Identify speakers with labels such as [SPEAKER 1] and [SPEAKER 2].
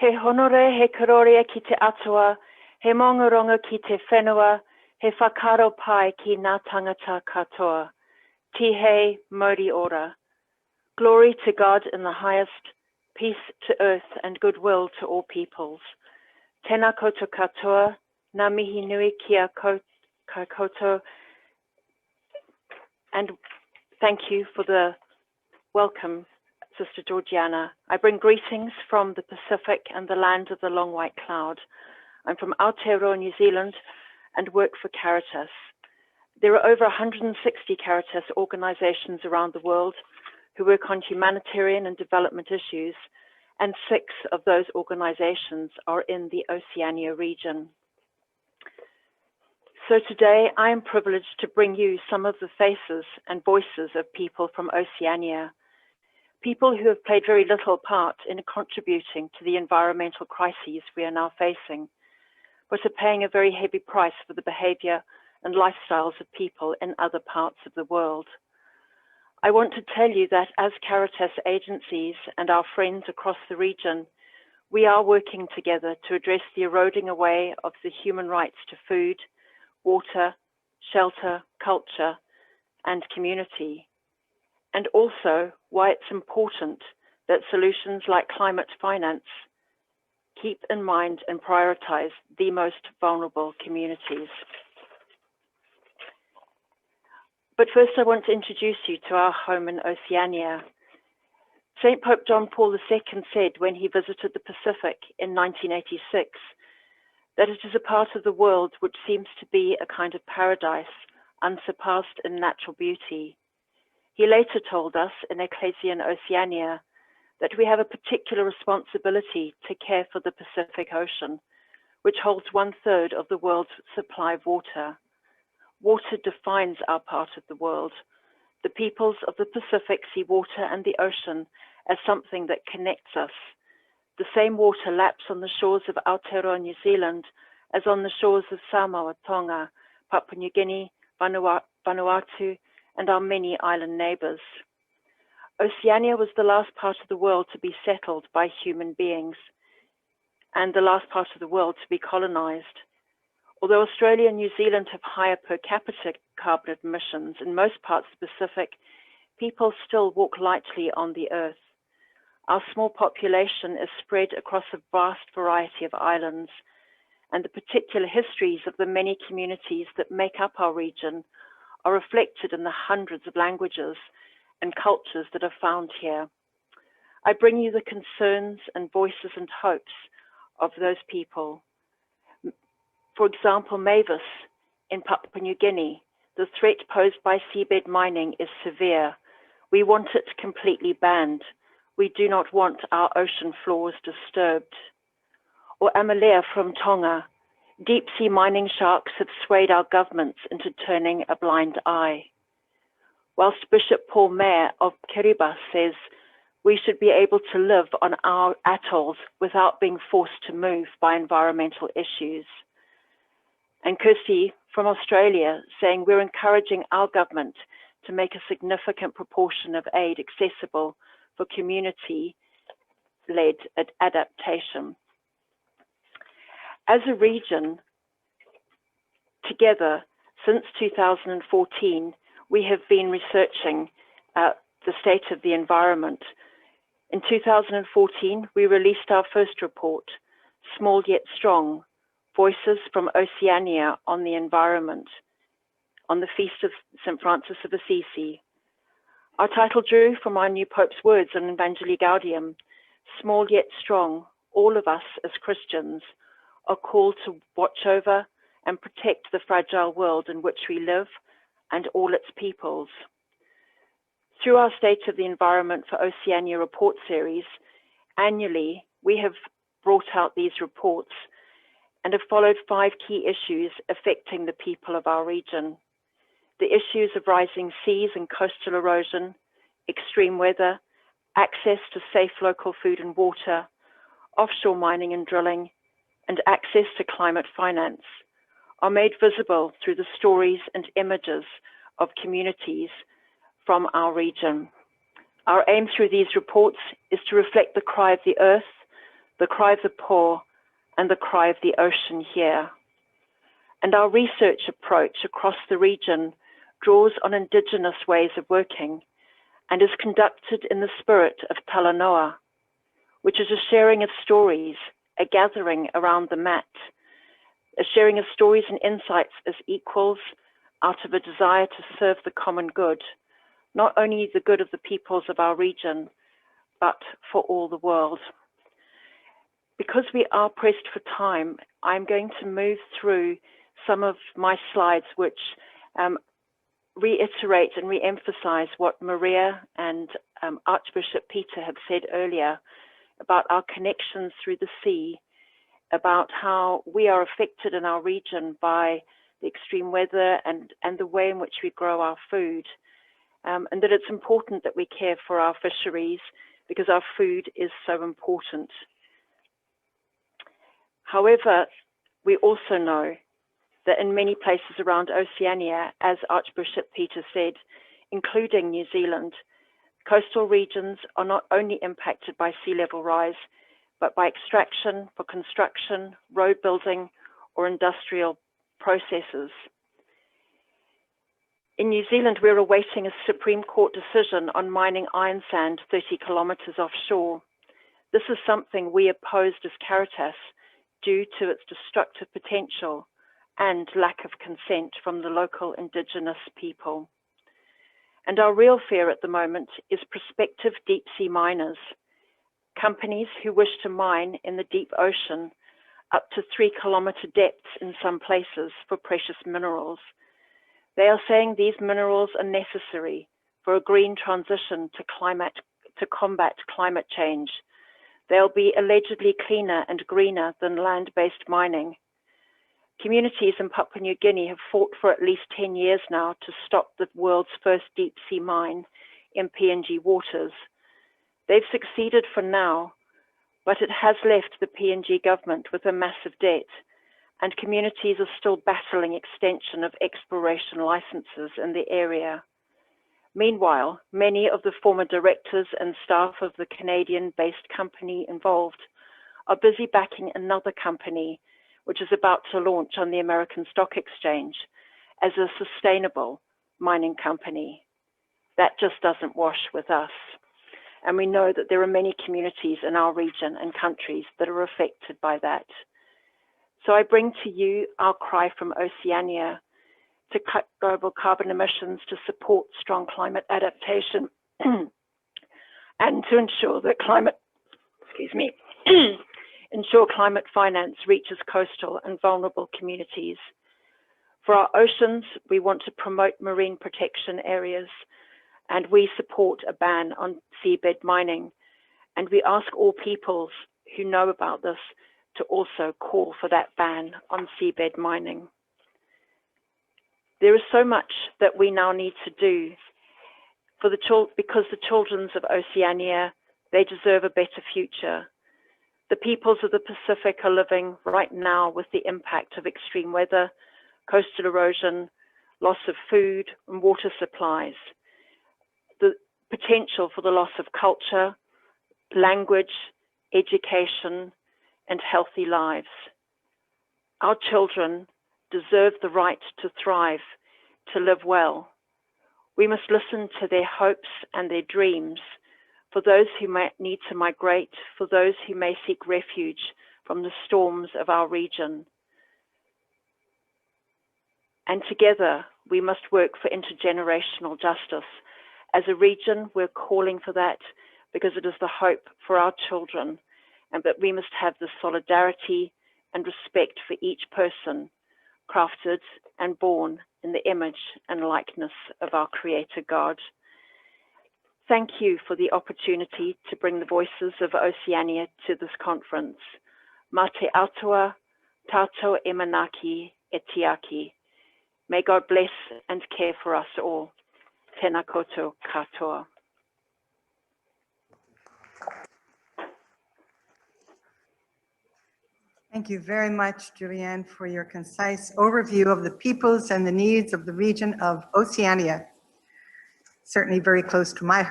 [SPEAKER 1] He honore he karoria ki te atua, he mongoronga ki te whenua, he whakaro pai ki ngā tangata katoa. Tihe Modi ora. Glory to God in the highest, peace to earth and goodwill to all peoples. Tēnā koutou katoa, ngā mihi nui kia koutou, and thank you for the welcome, Sister Julianne. I bring greetings from the Pacific and the land of the long white cloud. I'm from Aotearoa, New Zealand, and work for Caritas. There are over 160 Caritas organizations around the world who work on humanitarian and development issues, and 6 of those organizations are in the Oceania region. So today I am privileged to bring you some of the faces and voices of people from Oceania, people who have played very little part in contributing to the environmental crises we are now facing, but are paying a very heavy price for the behavior and lifestyles of people in other parts of the world. I want to tell you that as Caritas agencies and our friends across the region, we are working together to address the eroding away of the human rights to food, water, shelter, culture, and community, and also why it's important that solutions like climate finance keep in mind and prioritize the most vulnerable communities. But first I want to introduce you to our home in Oceania. St. Pope John Paul II said when he visited the Pacific in 1986 that it is a part of the world which seems to be a kind of paradise, unsurpassed in natural beauty. He later told us in Ecclesia in Oceania that we have a particular responsibility to care for the Pacific Ocean, which holds 1/3 of the world's supply of water. Water defines our part of the world. The peoples of the Pacific see water and the ocean as something that connects us. The same water laps on the shores of Aotearoa, New Zealand, as on the shores of Samoa, Tonga, Papua New Guinea, Vanuatu, and our many island neighbors. Oceania was the last part of the world to be settled by human beings and the last part of the world to be colonized. Although Australia and New Zealand have higher per capita carbon emissions, in most parts of the Pacific, people still walk lightly on the earth. Our small population is spread across a vast variety of islands, and the particular histories of the many communities that make up our region are reflected in the hundreds of languages and cultures that are found here. I bring you the concerns and voices and hopes of those people. For example, Mavis in Papua New Guinea, the threat posed by seabed mining is severe. We want it completely banned. We do not want our ocean floors disturbed. Or Amalea from Tonga, deep sea mining sharks have swayed our governments into turning a blind eye. Whilst Bishop Paul Mayer of Caritas says we should be able to live on our atolls without being forced to move by environmental issues. And Kirsty from Australia saying we're encouraging our government to make a significant proportion of aid accessible for community-led adaptation. As a region, together, since 2014, we have been researching the state of the environment. In 2014, we released our first report, Small Yet Strong, Voices from Oceania on the Environment, on the Feast of St. Francis of Assisi. Our title drew from our new Pope's words on Evangelii Gaudium, small yet strong, all of us as Christians are called to watch over and protect the fragile world in which we live and all its peoples. Through our State of the Environment for Oceania report series, annually we have brought out these reports and have followed 5 key issues affecting the people of our region. The issues of rising seas and coastal erosion, extreme weather, access to safe local food and water, offshore mining and drilling, and access to climate finance are made visible through the stories and images of communities from our region. Our aim through these reports is to reflect the cry of the earth, the cry of the poor, and the cry of the ocean here. And our research approach across the region draws on Indigenous ways of working and is conducted in the spirit of Talanoa, which is a sharing of stories, a gathering around the mat, a sharing of stories and insights as equals out of a desire to serve the common good, not only the good of the peoples of our region, but for all the world. Because we are pressed for time, I'm going to move through some of my slides which reiterate and re-emphasize what Maria and Archbishop Peter have said earlier about our connections through the sea, about how we are affected in our region by the extreme weather and the way in which we grow our food, and that it's important that we care for our fisheries because our food is so important. However, we also know that in many places around Oceania, as Archbishop Peter said, including New Zealand, coastal regions are not only impacted by sea level rise, but by extraction for construction, road building, or industrial processes. In New Zealand, we're awaiting a Supreme Court decision on mining iron sand 30 kilometres offshore. This is something we opposed as Caritas due to its destructive potential and lack of consent from the local Indigenous people. And our real fear at the moment is prospective deep sea miners, companies who wish to mine in the deep ocean up to 3 kilometre depths in some places for precious minerals. They are saying these minerals are necessary for a green transition to combat climate change. They'll be allegedly cleaner and greener than land-based mining. Communities in Papua New Guinea have fought for at least 10 years now to stop the world's first deep sea mine in PNG waters. They've succeeded for now, but it has left the PNG government with a massive debt, and communities are still battling extension of exploration licenses in the area. Meanwhile, many of the former directors and staff of the Canadian-based company involved are busy backing another company which is about to launch on the American Stock Exchange as a sustainable mining company. That just doesn't wash with us. And we know that there are many communities in our region and countries that are affected by that. So I bring to you our cry from Oceania to cut global carbon emissions, to support strong climate adaptation, and to ensure that ensure climate finance reaches coastal and vulnerable communities. For our oceans, we want to promote marine protection areas, and we support a ban on seabed mining. And we ask all peoples who know about this to also call for that ban on seabed mining. There is so much that we now need to do because the children of Oceania, they deserve a better future. The peoples of the Pacific are living right now with the impact of extreme weather, coastal erosion, loss of food and water supplies, the potential for the loss of culture, language, education, and healthy lives. Our children deserve the right to thrive, to live well. We must listen to their hopes and their dreams, for those who may need to migrate, for those who may seek refuge from the storms of our region. And together, we must work for intergenerational justice. As a region, we're calling for that because it is the hope for our children, and that we must have the solidarity and respect for each person, crafted and born in the image and likeness of our Creator God. Thank you for the opportunity to bring the voices of Oceania to this conference. Mā te atua, tātou e manaki e tiaki. May God bless and care for us all. Tēnā koutou katoa.
[SPEAKER 2] Thank you very much, Julianne, for your concise overview of the peoples and the needs of the region of Oceania. Certainly very close to my heart.